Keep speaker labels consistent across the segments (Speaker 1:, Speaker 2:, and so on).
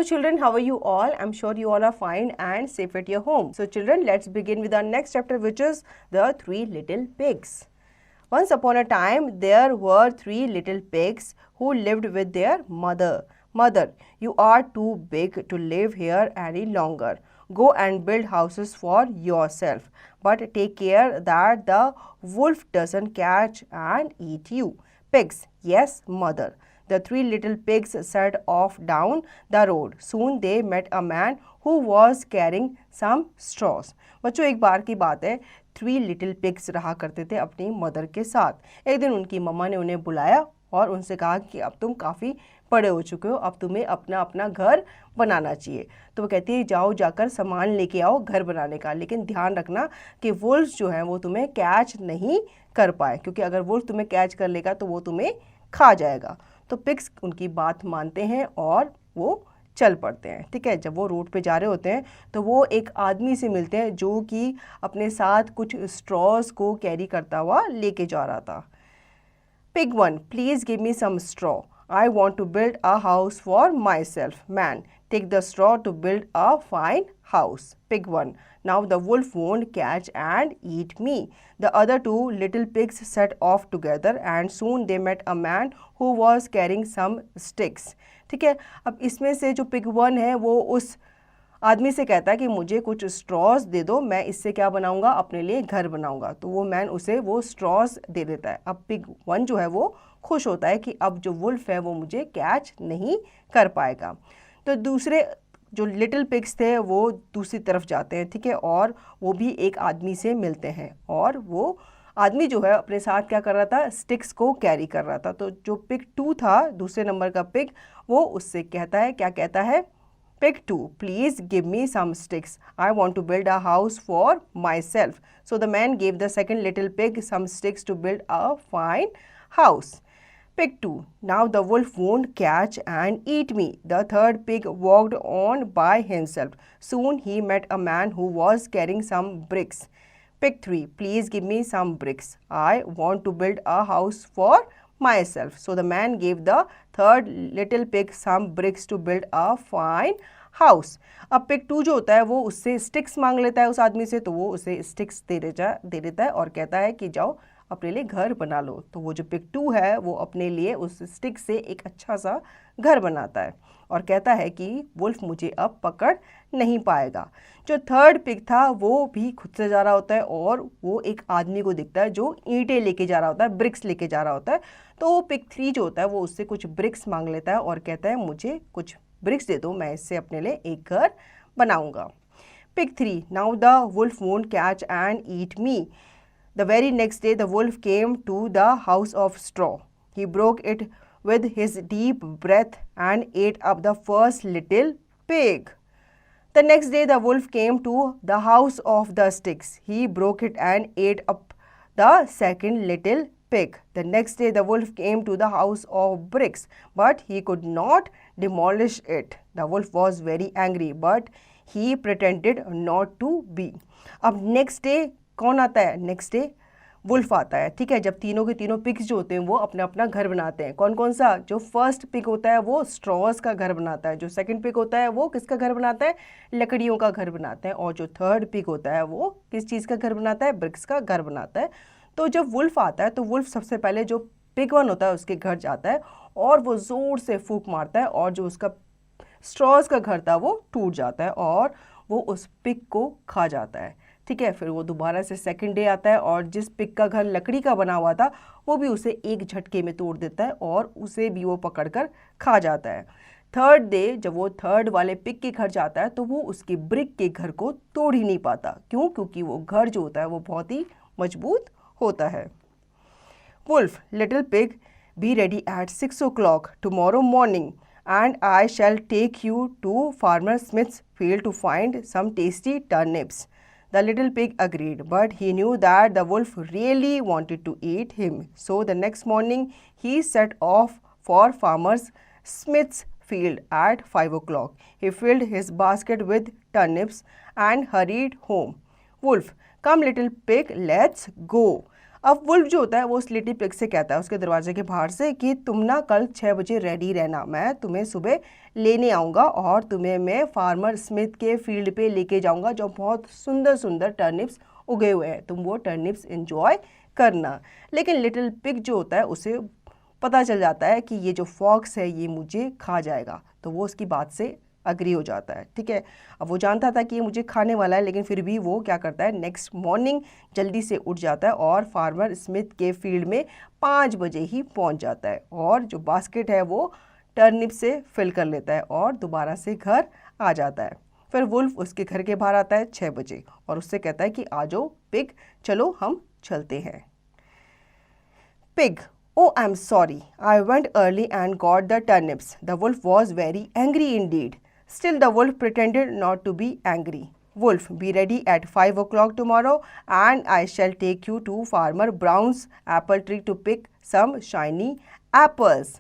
Speaker 1: children, how are you all? I'm sure you all are fine and safe at your home. So children, let's begin with our next chapter, which is the Three Little Pigs. Once upon a time, there were three little pigs who lived with their mother. Mother, you are too big to live here any longer. Go and build houses for yourself, but take care that the wolf doesn't catch and eat you. Pigs, yes, mother. The three little pigs set off down the road. Soon they met a man who was carrying some straws. बच्चों, एक बार की बात है, three little pigs रहा करते थे अपनी mother के साथ। एक दिन उनकी मम्मा ने उन्हें बुलाया और उनसे कहा कि अब तुम काफ़ी बड़े हो चुके हो, अब तुम्हें अपना अपना घर बनाना चाहिए। तो वो कहती है जाओ जाकर सामान लेके आओ घर बनाने का, लेकिन ध्यान रखना कि वुल्फ जो है वो तुम्हें कैच नहीं कर पाए, क्योंकि अगर वुल्फ तुम्हें कैच कर लेगा तो वो तुम्हें खा जाएगा। तो पिग्स उनकी बात मानते हैं और वो चल पड़ते हैं। ठीक है, जब वो रोड पे जा रहे होते हैं तो वो एक आदमी से मिलते हैं जो कि अपने साथ कुछ स्ट्रॉज को कैरी करता हुआ लेके जा रहा था। Pig 1, please give me some straw. I want to build a house for myself. Man, take the straw to build a fine house. Pig 1, now the wolf won't catch and eat me. The other two little pigs set off together and soon they met a man who was carrying some sticks. ठीक है, अब इसमें से जो pig 1 है वो उस आदमी से कहता है कि मुझे कुछ स्ट्रॉज दे दो, मैं इससे क्या बनाऊंगा, अपने लिए घर बनाऊंगा। तो वो मैन उसे वो स्ट्रॉज दे देता है। अब पिग 1 जो है वो खुश होता है कि अब जो वुल्फ है वो मुझे कैच नहीं कर पाएगा। तो दूसरे जो लिटिल पिग्स थे वो दूसरी तरफ जाते हैं। ठीक है, और वो भी एक आदमी से मिलते हैं और वो आदमी जो है अपने साथ क्या कर रहा था, स्टिक्स को कैरी कर रहा था। तो जो पिग 2 था, दूसरे नंबर का पिग, वो उससे कहता है, क्या कहता है, Pig 2, please give me some sticks. I want to build a house for myself. So the man gave the second little pig some sticks to build a fine house. Pig 2, now the wolf won't catch and eat me. The third pig walked on by himself. Soon he met a man who was carrying some bricks. Pig 3, please give me some bricks. I want to build a house for myself. So the man gave the third little pig some bricks to build a fine house. अब pig 2 जो होता है वो उससे sticks मांग लेता है उस आदमी से, तो वो उसे स्टिक्स दे देता है और कहता है कि जाओ अपने लिए घर बना लो। तो वो जो पिग 2 है वो अपने लिए उस स्टिक से एक अच्छा सा घर बनाता है और कहता है कि वुल्फ मुझे अब पकड़ नहीं पाएगा। जो थर्ड पिग था वो भी खुद से जा रहा होता है और वो एक आदमी को दिखता है जो ईंटें लेके जा रहा होता है, ब्रिक्स लेके जा रहा होता है। तो वो पिग 3 जो होता है वो उससे कुछ ब्रिक्स मांग लेता है और कहता है मुझे कुछ ब्रिक्स दे दो, मैं इससे अपने लिए एक घर बनाऊंगा। Pig 3, now the wolf won't catch and eat me. The very next day the wolf came to the house of straw. He broke it with his deep breath and ate up the first little pig. The next day the wolf came to the house of the sticks. He broke it and ate up the second little pig. The next day the wolf came to the house of bricks, but he could not demolish it. The wolf was very angry, but he pretended not to be. अब next day कौन आता है, next day wolf आता है। ठीक है, जब तीनों के तीनों पिग्स जो होते हैं वो अपना अपना घर बनाते हैं। कौन कौन सा, जो फर्स्ट पिग होता है वो स्ट्रॉज का घर बनाता है, जो सेकंड पिग होता है वो किसका घर बनाता है, लकड़ियों का घर बनाता है, और जो थर्ड पिग होता है वो किस चीज़ का घर बनाता है, ब्रिक्स का घर बनाता है। तो जब वुल्फ आता है तो वुल्फ सबसे पहले जो पिग 1 होता है उसके घर जाता है और वो ज़ोर से फूंक मारता है और जो उसका स्ट्रॉज का घर था वो टूट जाता है और वो उस पिग को खा जाता है। ठीक है, फिर वो दोबारा से सेकंड डे आता है और जिस पिग का घर लकड़ी का बना हुआ था वो भी उसे एक झटके में तोड़ देता है और उसे भी वो पकड़कर खा जाता है। थर्ड डे जब वो थर्ड वाले पिग के घर जाता है तो वो उसके ब्रिक के घर को तोड़ ही नहीं पाता। क्यों? क्योंकि वो घर जो होता है वो बहुत ही मजबूत होता है। Wolf, little pig, be ready at 6 o'clock tomorrow morning and I shall take you to Farmer Smith's field to find some tasty turnips. The little pig agreed, but he knew that the wolf really wanted to eat him. So the next morning he set off for Farmer Smith's field at 5 o'clock. He filled his basket with turnips and hurried home. Wolf, come little pig, let's go. अब wolf जो होता है वो उस little pig से कहता है उसके दरवाजे के बाहर से कि तुम ना कल 6 बजे रेडी रहना, मैं तुम्हें सुबह लेने आऊँगा और तुम्हें मैं फार्मर स्मिथ के फील्ड पे लेके जाऊँगा जो बहुत सुंदर सुंदर टर्निप्स उगे हुए हैं, तुम वो टर्निप्स एंजॉय करना। लेकिन लिटिल पिग जो होता है उसे पता चल जाता है कि ये जो फॉक्स है ये मुझे खा जाएगा, तो वो उसकी बात से अग्री हो जाता है। ठीक है, अब वो जानता था कि ये मुझे खाने वाला है, लेकिन फिर भी वो क्या करता है, नेक्स्ट मॉर्निंग जल्दी से उठ जाता है और फार्मर स्मिथ के फील्ड में 5 बजे ही पहुंच जाता है और जो बास्केट है वो टर्निप से फिल कर लेता है और दोबारा से घर आ जाता है। फिर वुल्फ उसके घर के बाहर आता है 6 बजे और उससे कहता है कि आ जाओ पिग, चलो हम चलते हैं। Pig, Oh, I'm sorry. I went early and got the turnips. The wolf was very angry indeed. Still, the wolf pretended not to be angry. Wolf, be ready at 5 o'clock tomorrow and I shall take you to Farmer Brown's apple tree to pick some shiny apples.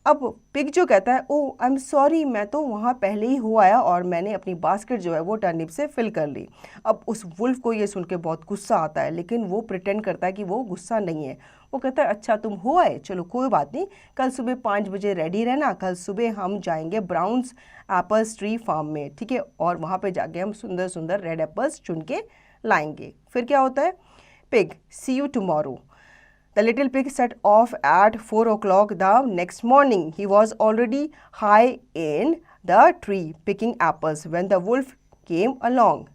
Speaker 1: अब pig जो कहता है ओ I am sorry, मैं तो वहाँ पहले ही हो आया और मैंने अपनी बास्केट जो है वो टर्निप से फिल कर ली। अब उस वुल्फ को ये सुन के बहुत गुस्सा आता है, लेकिन वो प्रिटेंड करता है कि वो गुस्सा नहीं है। वो कहता है अच्छा तुम हो आए, चलो कोई बात नहीं, कल सुबह 5 बजे रेडी रहना, कल सुबह हम जाएंगे ब्राउन्स एप्पल्स ट्री फार्म में, ठीक है, और वहाँ पर जाके हम सुंदर सुंदर रेड एप्पल्स चुन के लाएंगे। फिर क्या होता है, pig, see you tomorrow. The little pig set off at 4 o'clock the next morning. He was already high in the tree picking apples when the wolf came along.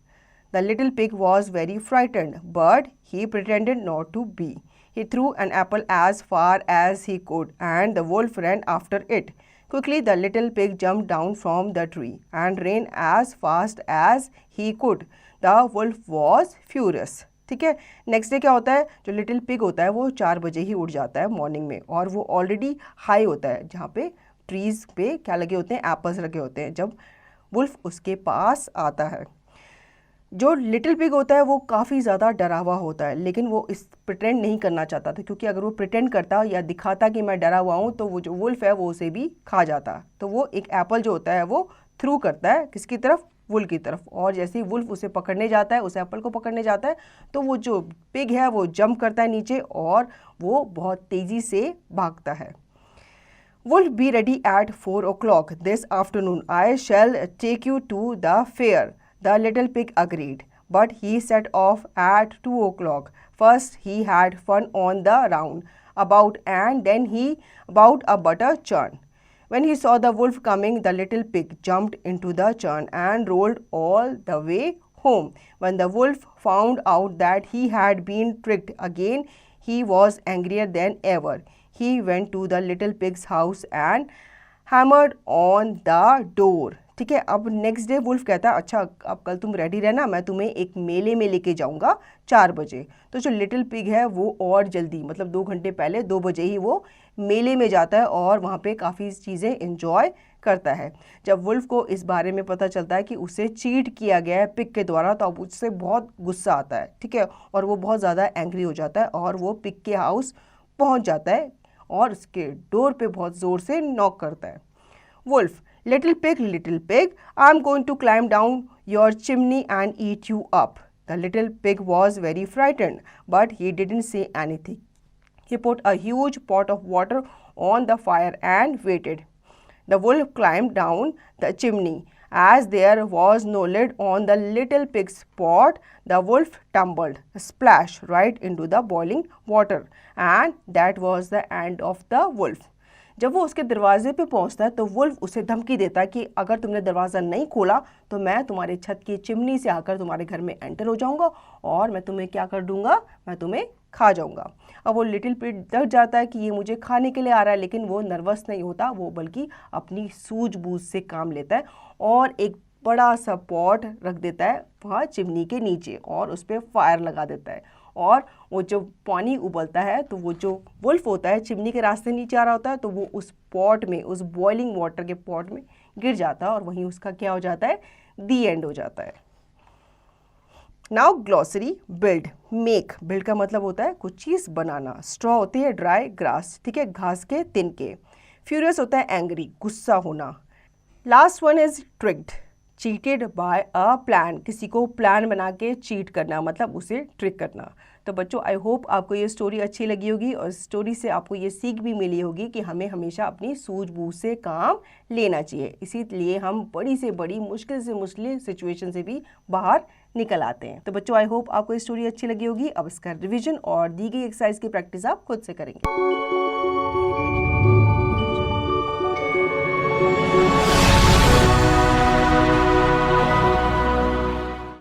Speaker 1: The little pig was very frightened, but he pretended not to be. He threw an apple as far as he could, and the wolf ran after it. Quickly, the little pig jumped down from the tree and ran as fast as he could. The wolf was furious. ठीक है, next day क्या होता है, जो little pig होता है वो 4 बजे ही उठ जाता है मॉर्निंग में और वो ऑलरेडी हाई होता है जहाँ पे ट्रीज़ पे क्या लगे होते हैं, एप्पल्स लगे होते हैं। जब वुल्फ उसके पास आता है, जो लिटिल पिग होता है वो काफ़ी ज़्यादा डरा हुआ होता है, लेकिन वो इस प्रिटेंड नहीं करना चाहता था, क्योंकि अगर वो प्रिटेंड करता या दिखाता कि मैं डरा हुआ हूँ तो वो जो वुल्फ है वो उसे भी खा जाता। तो वो एक एप्पल जो होता है वो थ्रू करता है किसकी तरफ, वुल्फ की तरफ, और जैसे ही वुल्फ उसे पकड़ने जाता है, उस एप्पल को पकड़ने जाता है, तो वो जो पिग है वो जंप करता है नीचे और वो बहुत तेज़ी से भागता है। Wolf, be ready at 4 o'clock this afternoon. I shall take you to the fair. The little pig agreed, but he set off at 2 o'clock. First, he had fun on the roundabout and then he bought a butter churn. When he saw the wolf coming, the little pig jumped into the churn and rolled all the way home. When the wolf found out that he had been tricked again, he was angrier than ever. He went to the little pig's house and hammered on the door. ठीक है, अब next day wolf कहता है अच्छा अब कल तुम ready रहना, मैं तुम्हें एक मेले में लेके जाऊंगा 4 बजे। तो जो लिटिल पिग है वो और जल्दी, मतलब 2 घंटे पहले 2 बजे ही वो मेले में जाता है और वहाँ पे काफ़ी चीज़ें एंजॉय करता है। जब वुल्फ को इस बारे में पता चलता है कि उसे चीट किया गया है पिग के द्वारा, तो अब उससे बहुत गुस्सा आता है, ठीक है, और वो बहुत ज़्यादा एंग्री हो जाता है और वो पिग के हाउस पहुँच जाता है और उसके डोर पे बहुत ज़ोर से नॉक करता है। Wolf, little pig, I'm going to climb down your chimney and eat you up. The little pig was very frightened, but he didn't say anything. He put a huge pot of water on the fire and waited. The wolf climbed down the chimney. As there was no lid on the little pig's pot, the wolf tumbled, splash right into the boiling water, and that was the end of the wolf. जब वो उसके दरवाजे पे पहुंचता है तो wolf उसे धमकी देता है कि अगर तुमने दरवाज़ा नहीं खोला तो मैं तुम्हारे छत की चिमनी से आकर तुम्हारे घर में एंटर हो जाऊंगा और मैं तुम्हें क्या कर दूंगा, मैं तुम्हें खा जाऊंगा। अब वो लिटिल पिग डर जाता है कि ये मुझे खाने के लिए आ रहा है, लेकिन वो नर्वस नहीं होता, वो बल्कि अपनी सूझबूझ से काम लेता है और एक बड़ा सा पॉट रख देता है वहाँ चिमनी के नीचे और उस पर फायर लगा देता है और वो जो पानी उबलता है तो वो जो वुल्फ होता है चिमनी के रास्ते नीचे आ रहा होता है तो वो उस पॉट में, उस बॉइलिंग वाटर के पॉट में गिर जाता है और वहीं उसका क्या हो जाता है, दी एंड हो जाता है। Now glossary, build, make, build का मतलब होता है कुछ चीज़ बनाना। स्ट्रॉ होती है ड्राई ग्रास, ठीक है, घास के तिनके। फ्यूरियस होता है एंग्री, गुस्सा होना। Last one is tricked, cheated by a plan, किसी को प्लान बना के चीट करना, मतलब उसे ट्रिक करना। तो बच्चों आई होप आपको ये स्टोरी अच्छी लगी होगी और स्टोरी से आपको ये सीख भी मिली होगी कि हमें हमेशा अपनी सूझबूझ से काम लेना चाहिए, इसीलिए हम बड़ी से बड़ी मुश्किल से मुश्किल सिचुएशन से भी बाहर निकल आते हैं। तो बच्चों आई होप आपको ये स्टोरी अच्छी लगी होगी। अब इसका रिवीजन और दी गई एक्सरसाइज की प्रैक्टिस आप खुद से करेंगे।